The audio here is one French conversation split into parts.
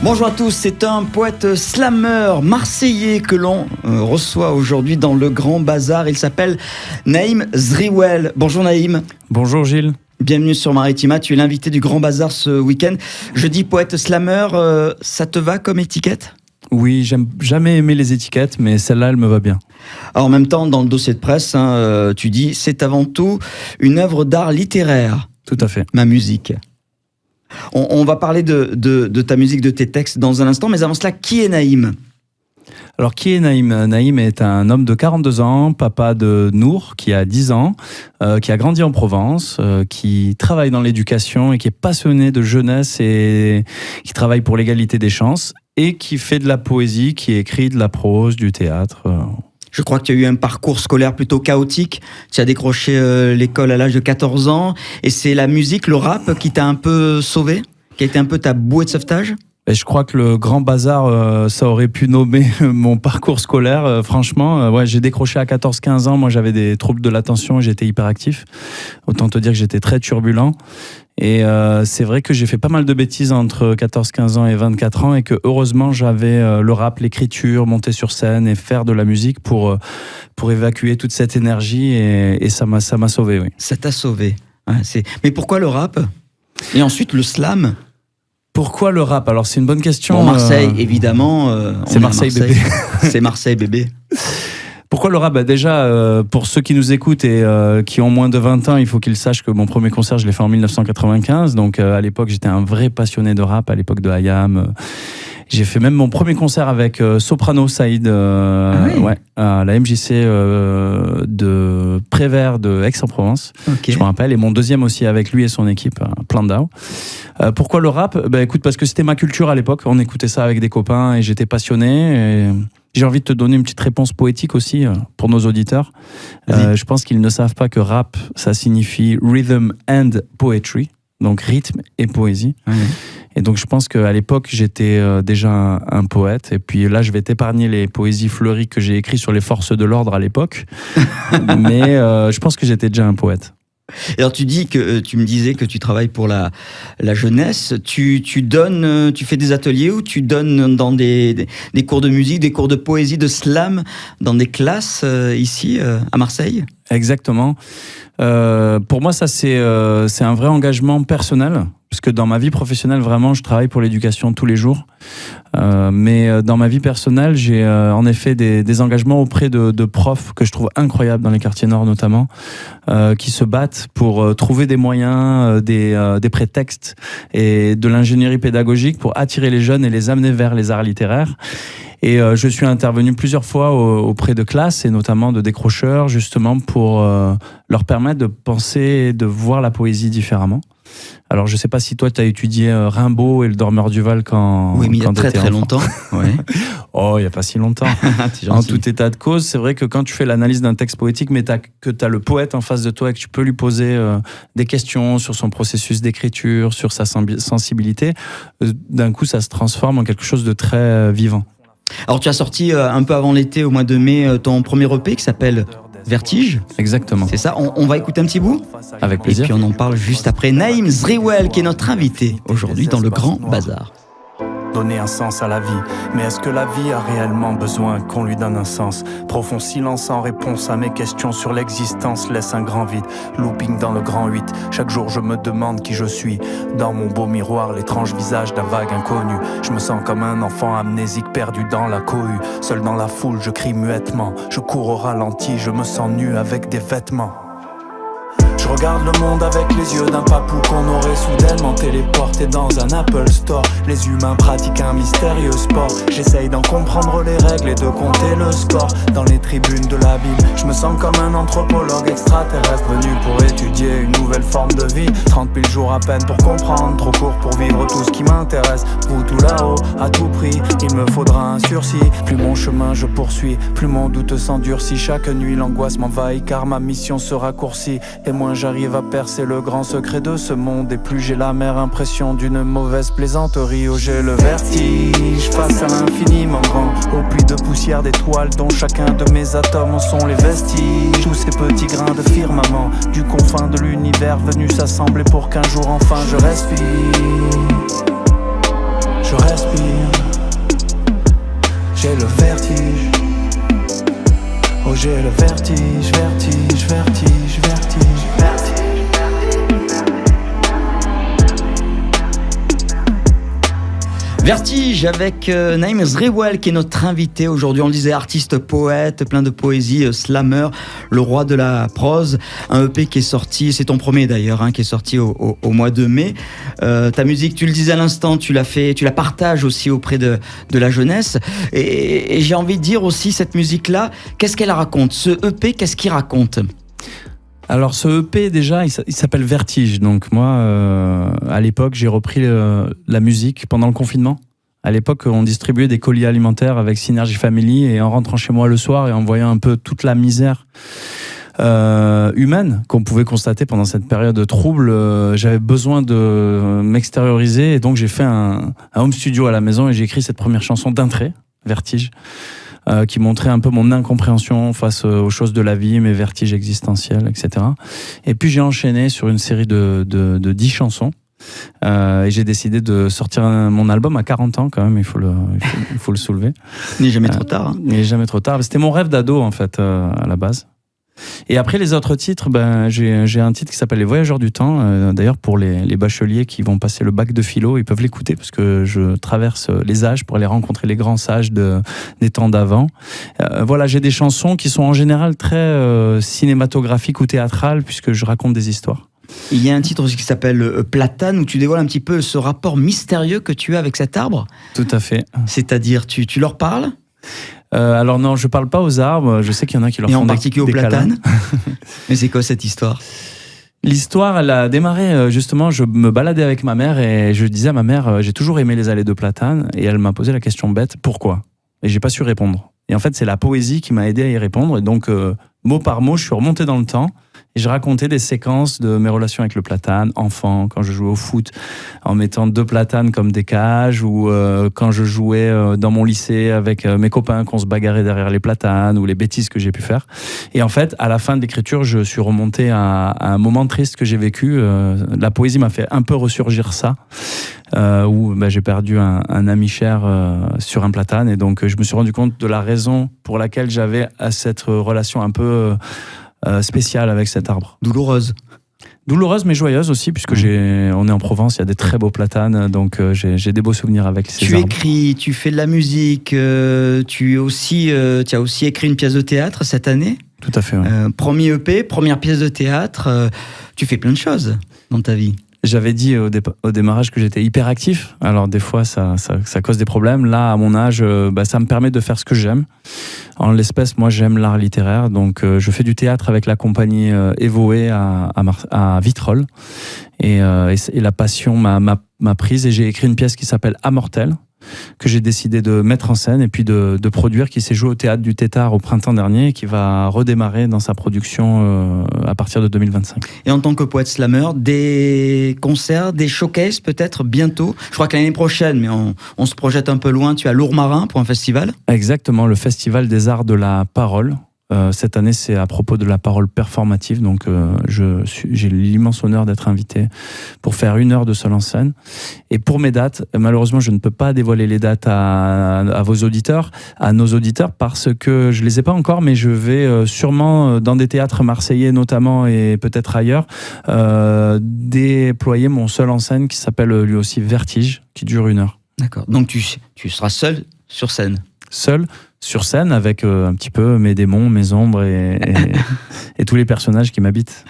Bonjour à tous, c'est un poète slammer marseillais que l'on reçoit aujourd'hui dans le Grand Bazar. Il s'appelle Naïm Zriwel. Bonjour Naïm. Bonjour Gilles. Bienvenue sur Maritima, tu es l'invité du Grand Bazar ce week-end. Je dis poète slammer, ça te va comme étiquette ? Oui, j'aime jamais aimé les étiquettes, mais celle-là, elle me va bien. Alors, en même temps, dans le dossier de presse, tu dis « C'est avant tout une œuvre d'art littéraire ». Tout à fait. Ma musique. On va parler de ta musique, de tes textes dans un instant, mais avant cela, qui est Naïm ? Alors, qui est Naïm ? Naïm est un homme de 42 ans, papa de Nour, qui a 10 ans, qui a grandi en Provence, qui travaille dans l'éducation et qui est passionné de jeunesse et qui travaille pour l'égalité des chances et qui fait de la poésie, qui écrit de la prose, du théâtre. Je crois que tu as eu un parcours scolaire plutôt chaotique. Tu as décroché l'école à l'âge de 14 ans. Et c'est la musique, le rap, qui t'a un peu sauvé ? Qui a été un peu ta bouée de sauvetage ? Et je crois que le Grand Bazar, ça aurait pu nommer mon parcours scolaire. Franchement, ouais, j'ai décroché à 14-15 ans. Moi, j'avais des troubles de l'attention et j'étais hyperactif. Autant te dire que j'étais très turbulent. Et c'est vrai que j'ai fait pas mal de bêtises entre 14-15 ans et 24 ans et que heureusement, j'avais le rap, l'écriture, monter sur scène et faire de la musique pour évacuer toute cette énergie et ça m'a sauvé, oui. Ça t'a sauvé. Ouais, mais pourquoi le rap ? Et ensuite le slam ? Pourquoi le rap ? Alors, c'est une bonne question. Bon, Marseille, évidemment. C'est Marseille bébé. C'est Marseille bébé. Pourquoi le rap ? Bah déjà, pour ceux qui nous écoutent et qui ont moins de 20 ans, il faut qu'ils sachent que mon premier concert, je l'ai fait en 1995. Donc, à l'époque, j'étais un vrai passionné de rap, à l'époque de IAM. J'ai fait même mon premier concert avec Soprano Saïd ouais, à la MJC de Prévert de Aix-en-Provence, okay. Je me rappelle, et mon deuxième aussi avec lui et son équipe, Plandau. Pourquoi le rap ? Bah, écoute, parce que c'était ma culture à l'époque, on écoutait ça avec des copains et j'étais passionné. Et j'ai envie de te donner une petite réponse poétique aussi pour nos auditeurs. Je pense qu'ils ne savent pas que rap, ça signifie rhythm and poetry, donc rythme et poésie. Et donc je pense qu'à l'époque j'étais déjà un poète, et puis là je vais t'épargner les poésies fleuries que j'ai écrites sur les forces de l'ordre à l'époque, mais je pense que j'étais déjà un poète. Et alors tu me disais que tu travailles pour la jeunesse, tu fais des ateliers où tu donnes dans des cours de musique, des cours de poésie, de slam, dans des classes ici à Marseille ? Exactement. Pour moi ça c'est un vrai engagement personnel. Parce que dans ma vie professionnelle, vraiment, je travaille pour l'éducation tous les jours. Mais dans ma vie personnelle, j'ai en effet des engagements auprès de profs que je trouve incroyables dans les quartiers nord notamment, qui se battent pour trouver des moyens, des prétextes et de l'ingénierie pédagogique pour attirer les jeunes et les amener vers les arts littéraires. Et je suis intervenu plusieurs fois auprès de classes et notamment de décrocheurs, justement pour leur permettre de penser et de voir la poésie différemment. Alors, je ne sais pas si toi, tu as étudié Rimbaud et le Dormeur du Val quand oui, mais il y a très enfant. Longtemps. Ouais. Oh, il n'y a pas si longtemps. En tout état de cause, c'est vrai que quand tu fais l'analyse d'un texte poétique, mais que tu as le poète en face de toi et que tu peux lui poser des questions sur son processus d'écriture, sur sa sensibilité, d'un coup, ça se transforme en quelque chose de très vivant. Alors, tu as sorti un peu avant l'été, au mois de mai, ton premier EP qui s'appelle Vertige. Exactement. C'est ça, on va écouter un petit bout ? Avec plaisir. Et puis on en parle juste après. Naïm Zriwel, qui est notre invité aujourd'hui dans le Grand Bazar. Donner un sens à la vie, mais est-ce que la vie a réellement besoin qu'on lui donne un sens ? Profond silence en réponse à mes questions sur l'existence laisse un grand vide. Looping dans le grand 8, chaque jour je me demande qui je suis. Dans mon beau miroir, l'étrange visage d'un vague inconnu. Je me sens comme un enfant amnésique perdu dans la cohue. Seul dans la foule, je crie muettement. Je cours au ralenti, je me sens nu avec des vêtements. Je regarde le monde avec les yeux d'un papou qu'on aurait soudainement téléporté dans un Apple Store. Les humains pratiquent un mystérieux sport. J'essaye d'en comprendre les règles et de compter le score. Dans les tribunes de la Bible, je me sens comme un anthropologue extraterrestre venu pour étudier une nouvelle forme de vie. 30 000 jours à peine pour comprendre, trop court pour vivre tout ce qui m'intéresse. Vous tout là-haut, à tout prix, il me faudra un sursis. Plus mon chemin je poursuis, plus mon doute s'endurcit. Chaque nuit l'angoisse m'envahit car ma mission se raccourcit. Et moins j'arrive à percer le grand secret de ce monde, et plus j'ai l'amère impression d'une mauvaise plaisanterie. Oh, j'ai le vertige face à l'infiniment grand, au puits de poussière d'étoiles dont chacun de mes atomes en sont les vestiges. Tous ces petits grains de firmament du confin de l'univers venus s'assembler pour qu'un jour enfin je respire. je respire. J'ai le vertige. Oh j'ai le vertige, vertige, vertige, vertige, vertige. Vertige avec Naïm Zriwal qui est notre invité aujourd'hui. On le disait, artiste, poète, plein de poésie, slammer, le roi de la prose. Un EP qui est sorti, c'est ton premier d'ailleurs, qui est sorti au mois de mai. Ta musique, tu le disais à l'instant, tu la partages aussi auprès de la jeunesse. Et j'ai envie de dire aussi, cette musique-là, qu'est-ce qu'elle raconte ? Ce EP, qu'est-ce qu'il raconte ? Alors ce EP déjà, il s'appelle Vertige. Donc moi, à l'époque, j'ai repris la musique pendant le confinement. À l'époque, on distribuait des colis alimentaires avec Synergy Family et en rentrant chez moi le soir et en voyant un peu toute la misère humaine qu'on pouvait constater pendant cette période de trouble, j'avais besoin de m'extérioriser et donc j'ai fait un home studio à la maison et j'ai écrit cette première chanson d'un trait, Vertige. Qui montrait un peu mon incompréhension face aux choses de la vie, mes vertiges existentiels, etc. Et puis j'ai enchaîné sur une série de 10 chansons. Et j'ai décidé de sortir mon album à 40 ans quand même, il faut le soulever. Il n'est jamais trop tard. Il n'est jamais trop tard. C'était mon rêve d'ado en fait, à la base. Et après les autres titres, j'ai un titre qui s'appelle Les Voyageurs du Temps. D'ailleurs pour les bacheliers qui vont passer le bac de philo, ils peuvent l'écouter parce que je traverse les âges pour aller rencontrer les grands sages des temps d'avant. Voilà, j'ai des chansons qui sont en général très cinématographiques ou théâtrales puisque je raconte des histoires. Il y a un titre aussi qui s'appelle Platane où tu dévoiles un petit peu ce rapport mystérieux que tu as avec cet arbre. Tout à fait. C'est-à-dire, tu leur parles ? Alors non, je parle pas aux arbres. Je sais qu'il y en a qui leur font des câlins. Et en particulier aux platanes. Mais c'est quoi cette histoire ? L'histoire, elle a démarré justement, je me baladais avec ma mère et je disais à ma mère, j'ai toujours aimé les allées de platane. Et elle m'a posé la question bête, pourquoi ? Et j'ai pas su répondre. Et en fait, c'est la poésie qui m'a aidé à y répondre. Et donc, mot par mot, je suis remonté dans le temps. Et je racontais des séquences de mes relations avec le platane, enfant, quand je jouais au foot, en mettant 2 platanes comme des cages, ou quand je jouais dans mon lycée avec mes copains, qu'on se bagarrait derrière les platanes, ou les bêtises que j'ai pu faire. Et en fait, à la fin de l'écriture, je suis remonté à un moment triste que j'ai vécu. La poésie m'a fait un peu ressurgir ça, où j'ai perdu un ami cher sur un platane. Et donc, je me suis rendu compte de la raison pour laquelle j'avais cette relation un peu... spéciale avec cet arbre. Douloureuse mais joyeuse aussi puisque on est en Provence, il y a des très beaux platanes, donc j'ai des beaux souvenirs avec ces arbres. Tu écris, tu fais de la musique, tu as aussi écrit une pièce de théâtre cette année. Tout à fait. Ouais. Premier EP, première pièce de théâtre, tu fais plein de choses dans ta vie. J'avais dit au démarrage que j'étais hyperactif. Alors des fois, ça cause des problèmes. Là, à mon âge, ça me permet de faire ce que j'aime. En l'espèce, moi, j'aime l'art littéraire. Donc, je fais du théâtre avec la compagnie Evoé à Vitrolles. Et la passion m'a prise. Et j'ai écrit une pièce qui s'appelle Amortel, que j'ai décidé de mettre en scène et puis de produire, qui s'est joué au Théâtre du Tétard au printemps dernier et qui va redémarrer dans sa production à partir de 2025. Et en tant que poète slammer, des concerts, des showcases peut-être bientôt ? Je crois que l'année prochaine, mais on se projette un peu loin, tu as Lourmarin pour un festival ? Exactement, le Festival des Arts de la Parole. Cette année, c'est à propos de la parole performative, donc j'ai l'immense honneur d'être invité pour faire 1 heure de seul en scène. Et pour mes dates, malheureusement, je ne peux pas dévoiler les dates à vos auditeurs, à nos auditeurs, parce que je les ai pas encore, mais je vais sûrement dans des théâtres marseillais notamment et peut-être ailleurs déployer mon seul en scène qui s'appelle lui aussi Vertige, qui dure 1 heure. D'accord. Donc tu seras seul sur scène. Seul sur scène avec un petit peu mes démons, mes ombres et tous les personnages qui m'habitent.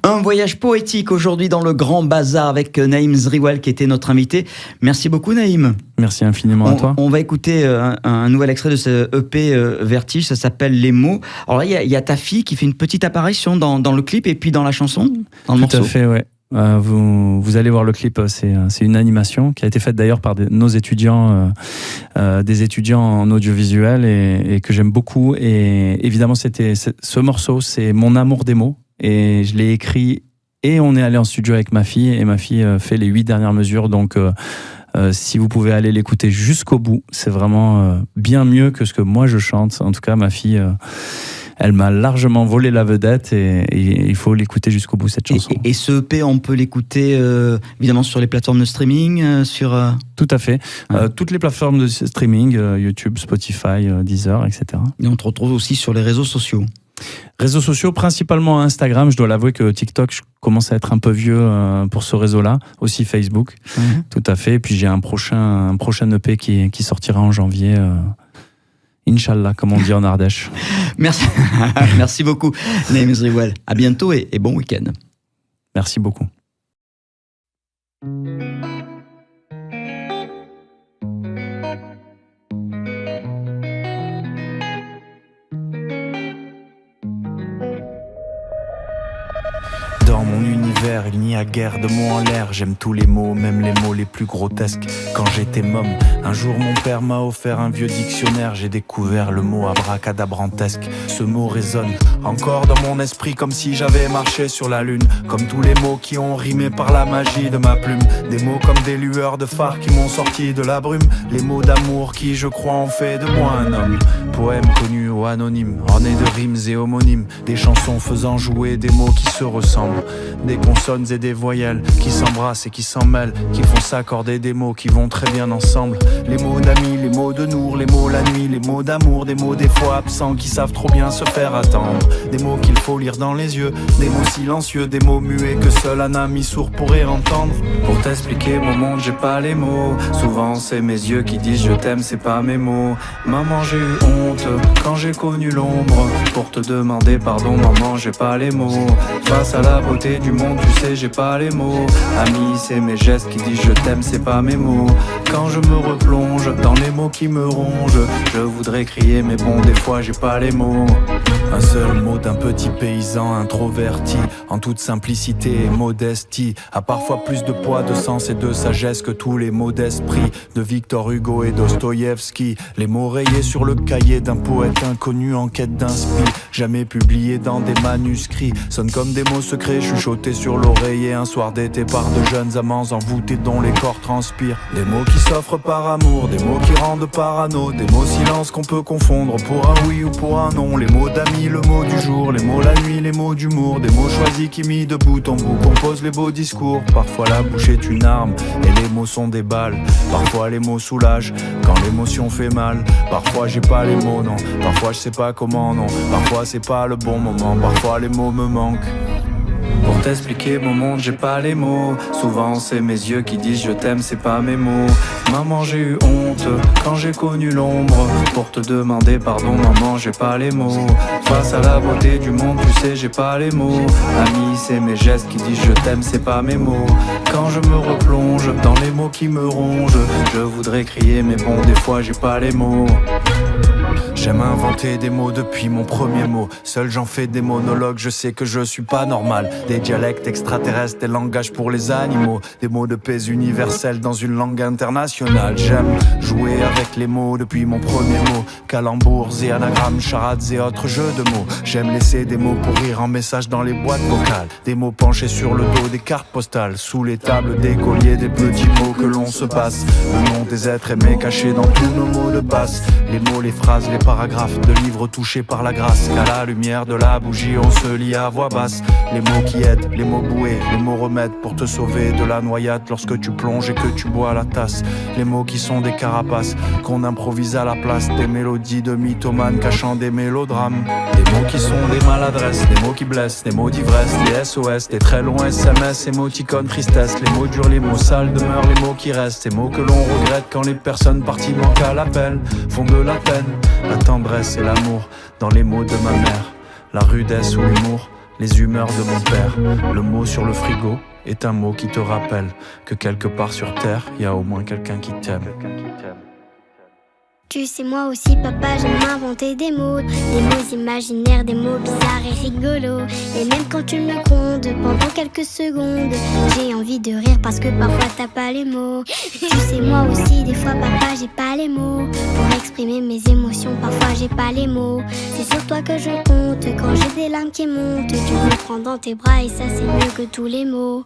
Un voyage poétique aujourd'hui dans le Grand Bazar avec Naïm Zriwal qui était notre invité. Merci beaucoup Naïm. Merci infiniment à toi. On va écouter un nouvel extrait de ce EP Vertige, ça s'appelle Les mots. Alors là, il y a ta fille qui fait une petite apparition dans le clip et puis dans la chanson, dans le morceau. Tout à fait, ouais. Vous allez voir le clip, c'est une animation qui a été faite d'ailleurs par nos étudiants, des étudiants en audiovisuel et que j'aime beaucoup. Et évidemment, ce morceau, c'est mon amour des mots et je l'ai écrit et on est allé en studio avec ma fille et ma fille fait les 8 dernières mesures. Donc, si vous pouvez aller l'écouter jusqu'au bout, c'est vraiment bien mieux que ce que moi je chante. En tout cas, ma fille Elle m'a largement volé la vedette et il faut l'écouter jusqu'au bout, cette chanson. Et ce EP, on peut l'écouter évidemment sur les plateformes de streaming, sur... Tout à fait. Toutes les plateformes de streaming, YouTube, Spotify, Deezer, etc. Et on te retrouve aussi sur les réseaux sociaux. Réseaux sociaux, principalement Instagram. Je dois l'avouer que TikTok, je commence à être un peu vieux pour ce réseau-là. Aussi Facebook, tout à fait. Et puis j'ai un prochain EP qui sortira en janvier. Inch'Allah, comme on dit en Ardèche. Merci, merci beaucoup, Naïm Zriwal. À bientôt et bon week-end. Merci beaucoup. Dans mon univers, il n'y a guère de mots en l'air. J'aime tous les mots, même les mots les plus grotesques. Quand j'étais môme, un jour mon père m'a offert un vieux dictionnaire. J'ai découvert le mot abracadabrantesque. Ce mot résonne encore dans mon esprit comme si j'avais marché sur la lune. Comme tous les mots qui ont rimé par la magie de ma plume. Des mots comme des lueurs de phare qui m'ont sorti de la brume. Les mots d'amour qui, je crois, ont fait de moi un homme. Poème connu ou anonyme, orné de rimes et homonymes. Des chansons faisant jouer des mots qui se ressemblent. Des consonnes et des voyelles qui s'embrassent et qui s'en mêlent, qui font s'accorder des mots qui vont très bien ensemble. Les mots d'amis, les mots de Nour, les mots la nuit, les mots d'amour, des mots des fois absents qui savent trop bien se faire attendre. Des mots qu'il faut lire dans les yeux, des mots silencieux, des mots muets que seul un ami sourd pourrait entendre. Pour t'expliquer mon monde, j'ai pas les mots. Souvent c'est mes yeux qui disent je t'aime, c'est pas mes mots. Maman, j'ai eu honte quand j'ai connu l'ombre. Pour te demander pardon, maman, j'ai pas les mots. Face à la beauté du monde, tu sais, j'ai pas les mots. Ami, c'est mes gestes qui disent je t'aime, c'est pas mes mots. Quand je me replonge dans les mots qui me rongent, je voudrais crier mais bon, des fois j'ai pas les mots. Un seul mot d'un petit paysan introverti, en toute simplicité et modestie, a parfois plus de poids, de sens et de sagesse que tous les mots d'esprit de Victor Hugo et Dostoïevski. Les mots rayés sur le cahier d'un poète inconnu en quête d'inspi, jamais publiés dans des manuscrits, sonnent comme des mots secrets chuchotés sur l'oreiller un soir d'été par de jeunes amants envoûtés dont les corps transpirent. Des mots qui s'offrent par amour, des mots qui rendent parano, des mots silence qu'on peut confondre pour un oui ou pour un non. Les mots d'amis, le mot du jour, les mots la nuit, les mots d'humour, des mots choisis qui mis de bout en bout composent les beaux discours. Parfois la bouche est une arme et les mots sont des balles. Parfois les mots soulagent quand l'émotion fait mal. Parfois j'ai pas les mots, non. Parfois je sais pas comment, non. Parfois c'est pas le bon moment. Parfois les mots me manquent. Pour t'expliquer mon monde, j'ai pas les mots. Souvent c'est mes yeux qui disent je t'aime, c'est pas mes mots. Maman, j'ai eu honte quand j'ai connu l'ombre. Pour te demander pardon, maman, j'ai pas les mots. Face à la beauté du monde, tu sais, j'ai pas les mots. Ami, c'est mes gestes qui disent je t'aime, c'est pas mes mots. Quand je me replonge dans les mots qui me rongent, je voudrais crier mais bon, des fois j'ai pas les mots. J'aime inventer des mots depuis mon premier mot. Seul j'en fais des monologues, je sais que je suis pas normal. Des dialectes extraterrestres, des langages pour les animaux. Des mots de paix universels dans une langue internationale. J'aime jouer avec les mots depuis mon premier mot. Calembours et anagrammes, charades et autres jeux de mots. J'aime laisser des mots pourrir en message dans les boîtes vocales. Des mots penchés sur le dos des cartes postales. Sous les tables des colliers, des petits mots que l'on se passe. Le nom des êtres aimés cachés dans tous nos mots de passe. Les mots, les phrases, les paragraphes de livres touchés par la grâce. Qu'à la lumière de la bougie on se lit à voix basse. Les mots qui aident, les mots boués, les mots remèdes pour te sauver de la noyade lorsque tu plonges et que tu bois la tasse. Les mots qui sont des carapaces qu'on improvise à la place. Des mélodies de mythomanes cachant des mélodrames. Des mots qui sont des maladresses, des mots qui blessent, des mots d'ivresse, des SOS, des très longs SMS, émoticônes tristesse. Les mots durs, les mots sales demeurent les mots qui restent. Ces mots que l'on regrette quand les personnes parties manquent à l'appel, font de la peine. La tendresse et l'amour dans les mots de ma mère. La rudesse ou l'humour, les humeurs de mon père. Le mot sur le frigo est un mot qui te rappelle que quelque part sur terre, il y a au moins quelqu'un qui t'aime. Tu sais, moi aussi, papa, j'aime inventer des mots imaginaires, des mots bizarres et rigolos. Et même quand tu me grondes pendant quelques secondes, j'ai envie de rire parce que parfois t'as pas les mots. Tu sais, moi aussi, des fois, papa, j'ai pas les mots pour exprimer mes émotions, parfois j'ai pas les mots. C'est sur toi que je compte quand j'ai des larmes qui montent. Tu me prends dans tes bras et ça, c'est mieux que tous les mots.